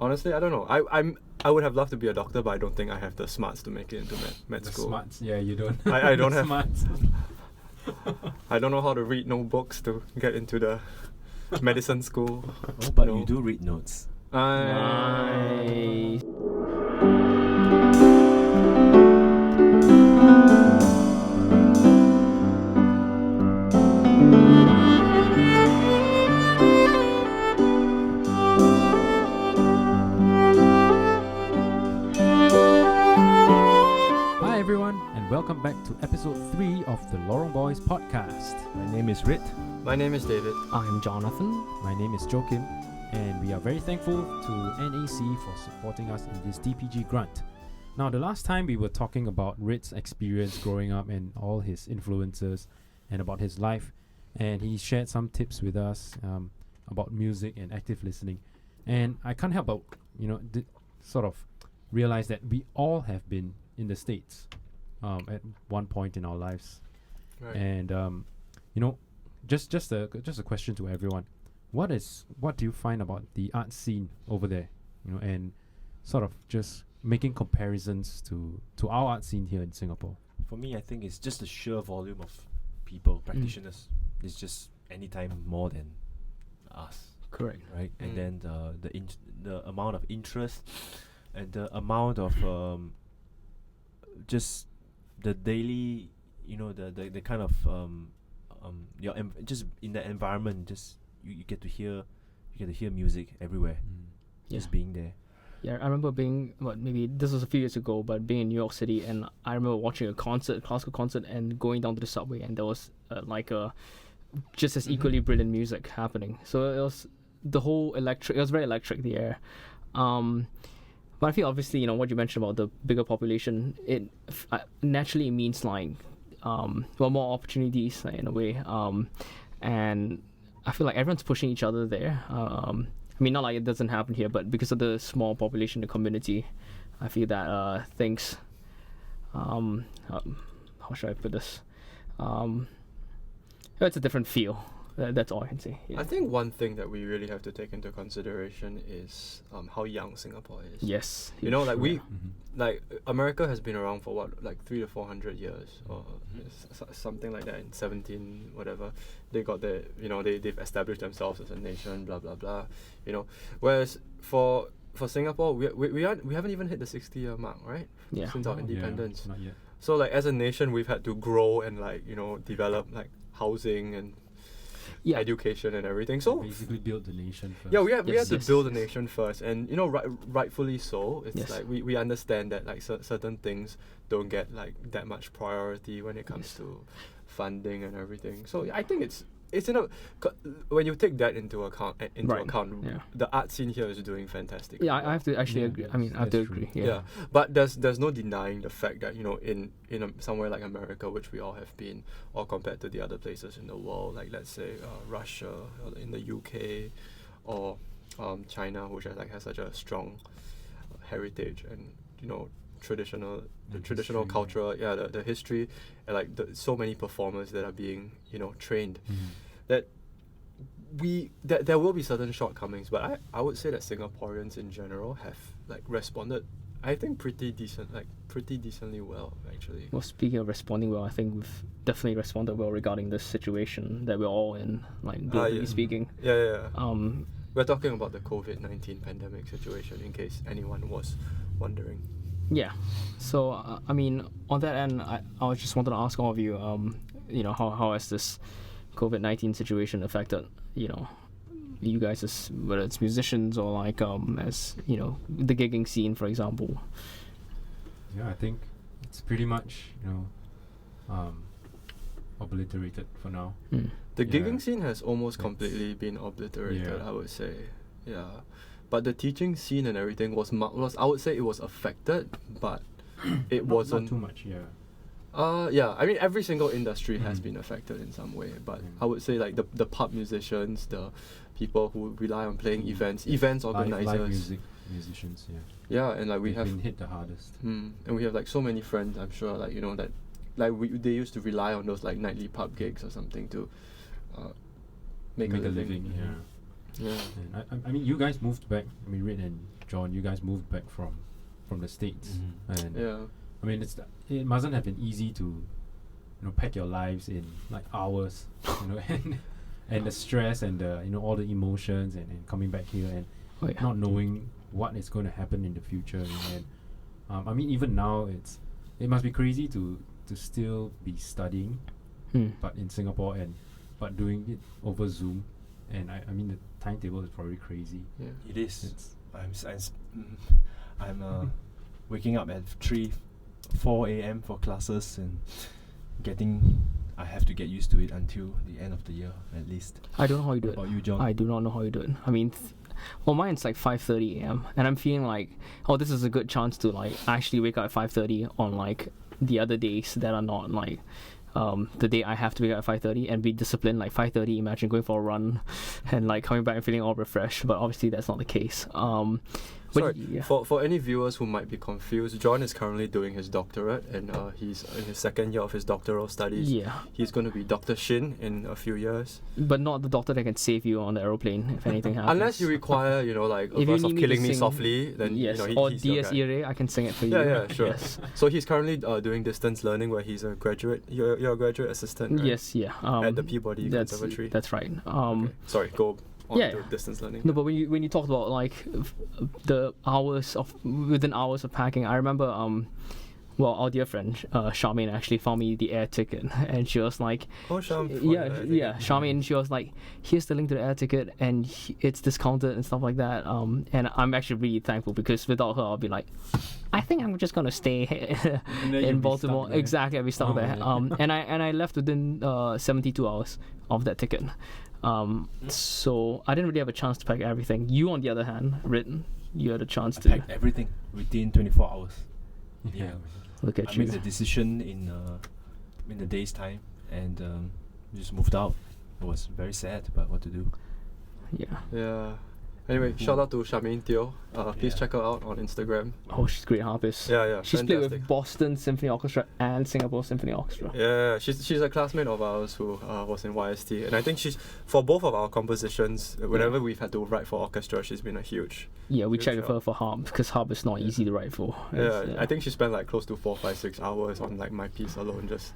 honestly, I don't know. I would have loved to be a doctor, but I don't think I have the smarts to make it into med school. Smarts, yeah, you don't. I don't have. Smarts. I don't know how to read no books to get into the medicine school. Oh, but No. you do read notes. Nice. Hi everyone, and welcome back to episode 3 of the Lorong Podcast. My name is Rit. My name is David. I'm Jonathan. My name is Joachim, and we are very thankful to NAC for supporting us in this DPG grant. Now, the last time we were talking about Rit's experience growing up and all his influences and about his life, and he shared some tips with us about music and active listening. And I can't help but, sort of realize that we all have been in the States at one point in our lives. Right. And, just a question to everyone. What do you find about the art scene over there? And sort of just making comparisons to our art scene here in Singapore. For me, I think it's just the sheer volume of people, practitioners. It's just anytime more than us, Correct. right? And Mm. then the amount of interest and the amount of just the daily, the kind of just in the environment, just you get to hear music everywhere, Yeah. just being there. Yeah, I remember being, maybe this was a few years ago, but being in New York City, and I remember watching a classical concert, and going down to the subway, and there was just as equally brilliant music happening. So it was the whole electric. It was very electric, the air. But I feel obviously, what you mentioned about the bigger population, it naturally means more opportunities in a way. And I feel like everyone's pushing each other there. I mean, not like it doesn't happen here, but because of the small population, the community, I feel that things. How should I put this? It's a different feel. That's all I can say. Yeah. I think one thing that we really have to take into consideration is how young Singapore is. Yes. Like America has been around for 300 to 400 years or something like that. In 17 whatever, they got they've established themselves as a nation. Blah blah blah. Whereas for Singapore, we haven't even hit the 60-year mark, right? Yeah. Since our independence. Not yet. So as a nation, we've had to grow and develop housing and education and everything. So basically build the nation first. yeah, we had to Yes. build a nation first, and rightfully so. It's Yes. we understand that certain things don't get that much priority when it comes Yes. to funding and everything. So I think it's when you take that into account, Right. Yeah. the art scene here is doing fantastic. Yeah, I have to actually Yeah, agree. yes, I mean, I have to that's true. agree. Yeah. But there's no denying the fact that in somewhere like America, which we all have been, or compared to the other places in the world, like let's say Russia, or in the UK, or China, which has such a strong heritage and traditional history. culture, the history, and so many performers that are being trained, that there will be certain shortcomings, but I would say that Singaporeans in general have responded, I think, pretty decently well, actually. Well, speaking of responding well, I think we've definitely responded well regarding this situation that we're all in, globally yeah. speaking. Yeah. We're We're talking about the COVID-19 pandemic situation, in case anyone was wondering. Yeah. So, I mean, on that end, I just wanted to ask all of you, how has this COVID-19 situation affected, you guys, as whether it's musicians or as the gigging scene, for example. Yeah, I think it's pretty much obliterated for now. The Yeah. gigging scene has almost It's- completely been obliterated, Yeah. I would say. Yeah. But the teaching scene and everything was I would say it was affected, but it wasn't not too much. Yeah. Yeah, I mean every single industry has Mhm. been affected in some way, but Mm. I would say the pub musicians, the people who rely on playing events organizers. Live music musicians. Yeah. Yeah, and we They've have been hit the hardest. and we have so many friends, I'm sure, that they used to rely on those nightly pub gigs or something to make a living. Yeah. Yeah. And I mean, you guys moved back. I mean, Red and John, you guys moved back from the States, and Yeah. I mean it mustn't have been easy to pack your lives in like hours, and the stress and the all the emotions and coming back here and not knowing what is going to happen in the future, and I mean even now it must be crazy to still be studying, but in Singapore but doing it over Zoom, and I mean the timetable is probably crazy. Yeah. It is. I'm waking up at 4 a.m. for classes and I have to get used to it until the end of the year at least. I don't know how you do What it. about you, John? I do not know how you do it. I mean, well, mine's like 5:30 a.m. and I'm feeling like, oh, this is a good chance to like actually wake up at 5:30 on like the other days that are not like the day I have to wake up at 5:30 and be disciplined. Like 5:30, imagine going for a run and like coming back and feeling all refreshed. But obviously that's not the case. Sorry, yeah. for any viewers who might be confused, John is currently doing his doctorate, and he's in his second year of his doctoral studies. Yeah, He's going to be Dr. Shin in a few years. but not the doctor that can save you on the aeroplane if anything happens. Unless you require, like a If you verse of need me Killing to Me sing- Softly, then yes, or or he's your DS guy. Ire, I can sing it for you. Yeah, sure. Yes. So he's currently doing distance learning, where he's a graduate. You're a graduate assistant, right? Yes, yeah. At the Peabody Conservatory. That's right. Okay. Sorry, go on yeah. to distance learning. No, but when you talked about like the hours within hours of packing, I remember well, our dear friend Charmaine actually found me the air ticket, and she was like, Oh, Sham. Charmaine, she was like, here's the link to the air ticket, and it's discounted and stuff like that. And I'm actually really thankful, because without her, I'll be like, I think I'm just gonna stay in Baltimore. Exactly, I'll be stuck there. And I left within 72 hours of that ticket. So I didn't really have a chance to pack everything. You, on the other hand, Rit, you had a chance to pack everything within 24 hours. Yeah. look at I you. made the decision in the day's time, and just moved out. It was very sad, but what to do? Yeah. Yeah. Anyway, shout out to Charmaine Teo. Please Yeah. check her out on Instagram. Oh, she's a great harpist. Yeah, She's played fantastic. with Boston Symphony Orchestra and Singapore Symphony Orchestra. Yeah, she's a classmate of ours who was in YST, and I think she's, for both of our compositions, whenever we've had to write for orchestra, she's been a huge. Yeah, we Good checked with job. her for harp, because harp is not easy to write for. Yeah, I think she spent like close to 4, 5, 6 hours on like my piece alone. Just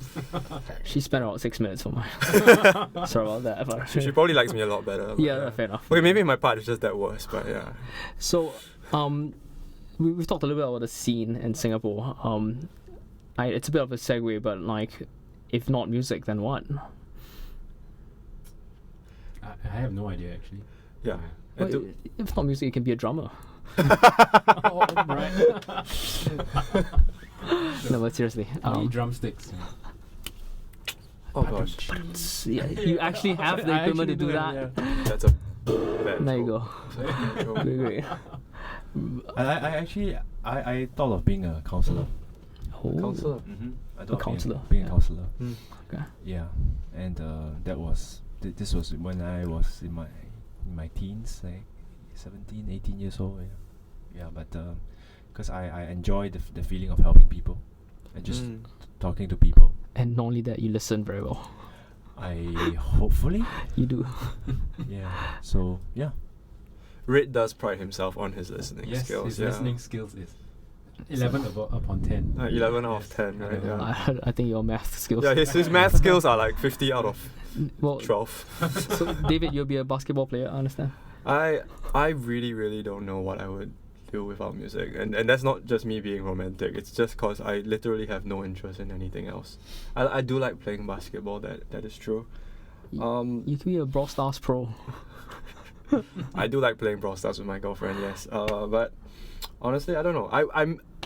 she spent about 6 minutes for mine. Sorry about that. But she probably likes me a lot better. but yeah, fair enough. Okay, maybe my part is just that worse, but yeah. So, we've talked a little bit about the scene in Singapore. It's a bit of a segue, but like, if not music, then what? I have no idea actually. Yeah. Well, if not music, it can be a drummer. Oh, right. No, but seriously. Drumsticks. Oh gosh, Yeah, you actually have the equipment to do that. that's a bad There you joke. go. Great, great. I actually thought of being a counselor. Oh. Counselor. I thought of counsellor, being yeah. a counselor. Hmm. Okay. Yeah, and that was this was when I was in my teens, like 17, 18 years old. Yeah, but because I enjoy the feeling of helping people and just talking to people. And not only that, you listen very well. I hopefully You do. yeah. So yeah. Rit does pride himself on his listening Yes, skills. his yeah. listening skills is 11 upon 10. 11 out of Yes, 10, right? I Yeah. I think your math skills. Yeah, his math skills are like 50 out of Well, 12. so David, you'll be a basketball player, I understand. I really don't know what I would do without music, and that's not just me being romantic. It's just cause I literally have no interest in anything else. I do like playing basketball. That is true. You can be a Brawl Stars pro. I do like playing Brawl Stars with my girlfriend. Yes. But honestly, I don't know.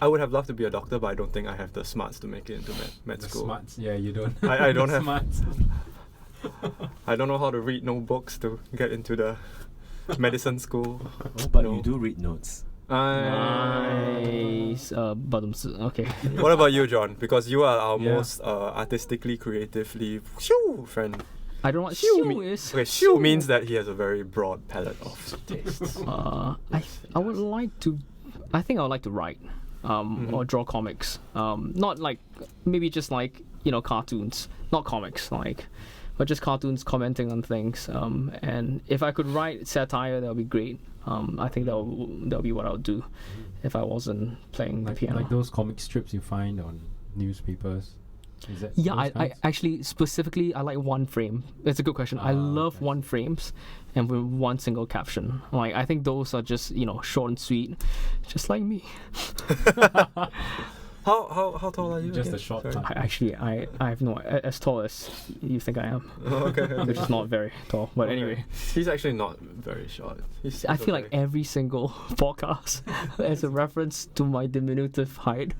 I would have loved to be a doctor, but I don't think I have the smarts to make it into med The school. smarts, yeah, you don't. I don't have- smarts. I don't know how to read no books to get into the medicine school. Oh, but No. you do read notes. Nice. Okay. What about you, John? Because you are our Yeah. most artistically, creatively shoo friend. I don't know what Shoo shoo me- is. Okay, shoo means that he has a very broad palette of tastes. I would like to. I think I would like to write, or draw comics. Not like maybe just like cartoons, not comics, but just cartoons commenting on things. And if I could write satire, that would be great. I think that'll be what I would do if I wasn't playing the piano. Like those comic strips you find on newspapers. Is that Yeah, those I kinds? actually specifically I like one frame. It's a good question. I love okay. one frames and with one single caption. Like I think those are just short and sweet, just like me. How tall are you? Just again? a short Sorry. time. I have no as tall as you think I am, Oh, okay. which is not very tall. But Okay. anyway, He's actually not very short. I feel like okay. every single podcast is a reference to my diminutive height.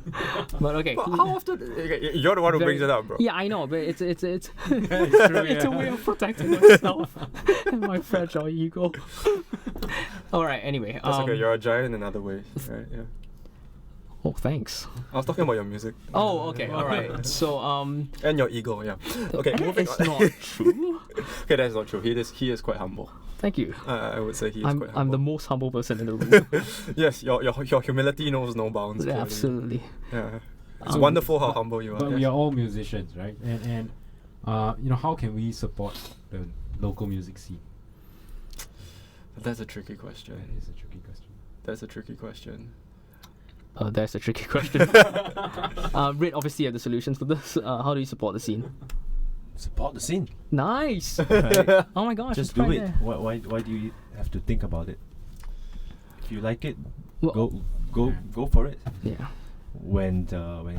But okay. But how often? Okay, you're the one who Very- brings it up, bro. Yeah, I know, but it's It's it's a way of protecting myself and my fragile ego. All right. Anyway. That's okay. You're a giant in other ways, right? Yeah. Oh, thanks. I was talking about your music. Oh, okay. All right. So And your ego, yeah. Okay, moving it's on. not true. Okay, that's not true. He is quite humble. Thank you. I would say he is I'm quite humble. I'm the most humble person in the room. Yes, your humility knows no bounds. Yeah, clearly. absolutely. Yeah. It's Um, wonderful how humble you are. But yes. we are all musicians, right? And how can we support the local music scene? That's a tricky question. That is a tricky question. That's a tricky question. That's a tricky question. Red obviously have the solutions for this. How do you support the scene? Support the scene. Nice. Right? Oh my gosh. Just it's do right it. there. Why do you have to think about it? If you like it, Well, go for it. Yeah. When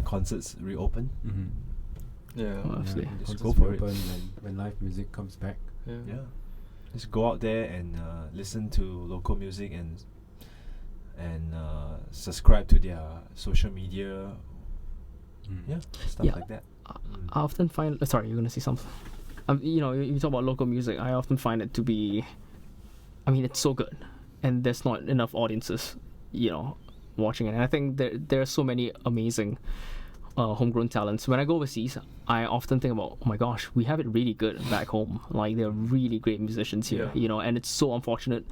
concerts reopen, Mm-hmm. Yeah. Well, Absolutely. just Concerts go for it. reopen when live music comes back. Yeah. Yeah, just go out there and listen to local music and subscribe to their social media. Yeah, stuff Yeah. like that. I often find. Sorry, you're gonna say something. You talk about local music. I often find it to be. I mean, it's so good, and there's not enough audiences, watching it. And I think there are so many amazing, homegrown talents. When I go overseas, I often think about, oh my gosh, we have it really good back home. Like there are really great musicians here, Yeah. and it's so unfortunate,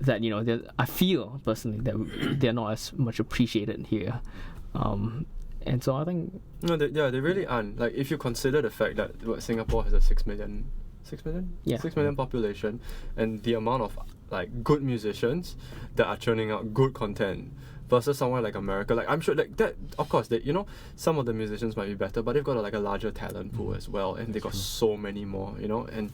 that I feel personally that they're not as much appreciated here. And so I think No, they really aren't. Like if you consider the fact that Singapore has a 6 million Yeah. 6 million population, and the amount of like good musicians that are churning out good content versus somewhere like America, like I'm sure like that, of course they, some of the musicians might be better, but they've got like a larger talent pool as well, and they got so many more, and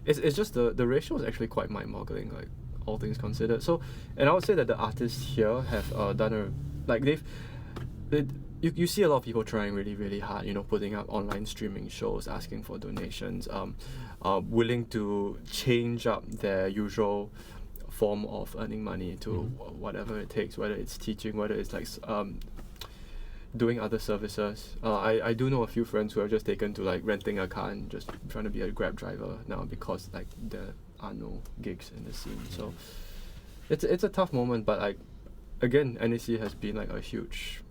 it's just the ratio is actually quite mind-boggling, like all things considered. So, and I would say that the artists here have done you see a lot of people trying really, really hard, putting up online streaming shows, asking for donations, willing to change up their usual form of earning money to whatever it takes, whether it's teaching, whether it's like doing other services. I do know a few friends who have just taken to like renting a car and just trying to be a Grab driver now because like there are no gigs in the scene. So it's a tough moment, but like again, NAC has been like a huge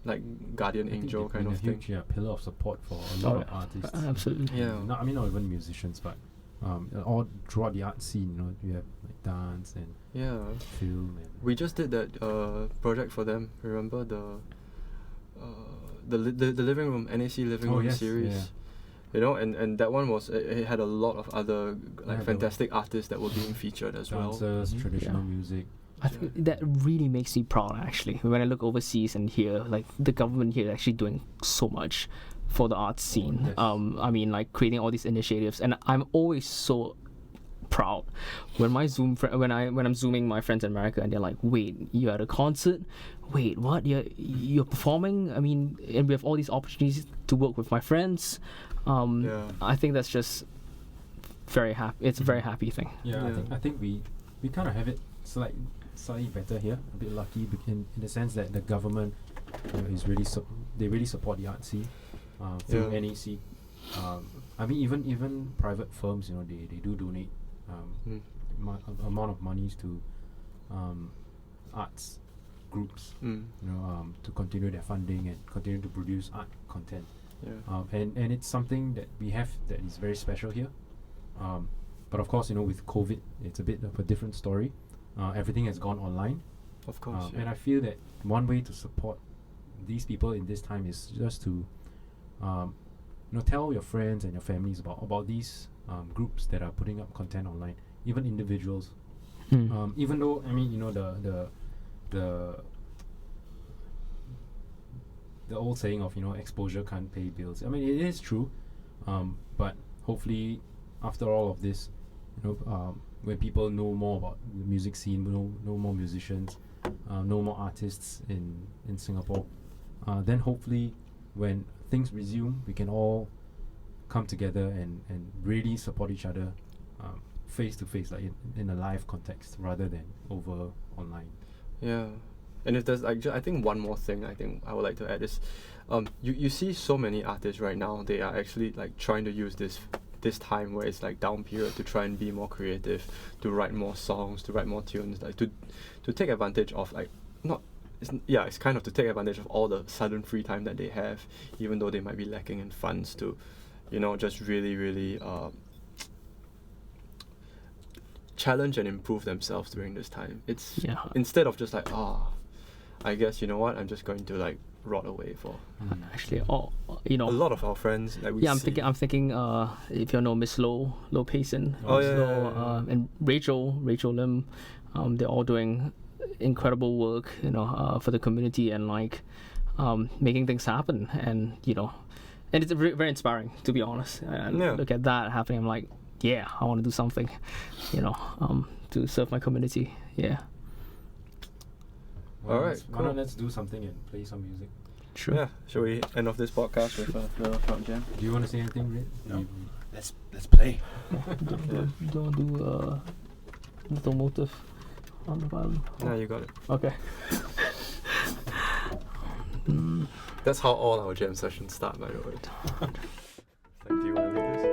like guardian I think angel they've kind been of a thing. huge pillar of support for a lot of artists. absolutely. Yeah. Not even musicians, but all throughout the art scene, you have like dance and Yeah. film and We just did that project for them. Remember the living room, NAC living Oh, room yes, series. yeah. And that one was it had a lot of other Yeah, like there fantastic artists that were being featured as well. dancers, Mhm. traditional Yeah. music. I think that really makes me proud actually. When I look overseas and hear like the government here is actually doing so much for the arts scene. yes. I mean like creating all these initiatives, and I'm always so proud when my when I'm zooming my friends in America and they're like, wait, you're at a concert? Wait, what? You're performing? I mean, and we have all these opportunities to work with my friends. Yeah. I think that's just very happy. It's a very happy thing. Yeah, Yeah. I think we kind of have it slightly better here. A bit lucky in the sense that the government is really they really support the art scene through Yeah. NAC. I mean, even private firms, they do donate Mm. amount of monies to arts groups, Mm. to continue their funding and continue to produce art content. Yeah. And it's something that we have that is very special here. But of course, with COVID, it's a bit of a different story. Everything has gone online. Of course. Yeah. And I feel that one way to support these people in this time is just to tell your friends and your families about these groups that are putting up content online. even individuals. Mm. Even though, I mean, you know, the old saying of, you know, exposure can't pay bills. I mean, it is true, but hopefully after all of this, you know, when people know more about the music scene, know more musicians, know more artists in Singapore, then hopefully when things resume, we can all come together and really support each other face to face, like in a live context rather than over online. Yeah. And if there's like, I think one more thing I think I would like to add is, you see so many artists right now, they are actually like trying to use this time where it's like down period to try and be more creative, to write more songs, to write more tunes, like to take advantage of like it's kind of to take advantage of all the sudden free time that they have, even though they might be lacking in funds to, you know, just really challenge and improve themselves during this time. It's instead of just like, I guess, you know what, I'm just going to like rot away for. Actually, you know, A lot of our friends like we yeah, I'm see. thinking if you know Miss Lo Payson, Oh, Miss yeah, Lo, yeah, yeah. and Rachel Lim, they're all doing incredible work, you know, for the community and like making things happen, and you know, and it's very inspiring, to be honest. Yeah. Look at that happening. I'm like, yeah, I want to do something, you know, to serve my community. Yeah. All right, Why cool. not let's do something and play some music? Sure. Yeah, shall we end off this podcast with a little front jam? Do you want to say anything, Red? No. Let's play. Don't do little motive on the violin. Yeah, you got it. Okay. That's how all our jam sessions start, by the way. Like, do you want to lead this?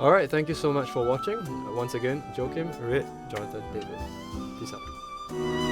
Alright, thank you so much for watching. Once again, Joachim, Red, Jonathan, David. Peace out.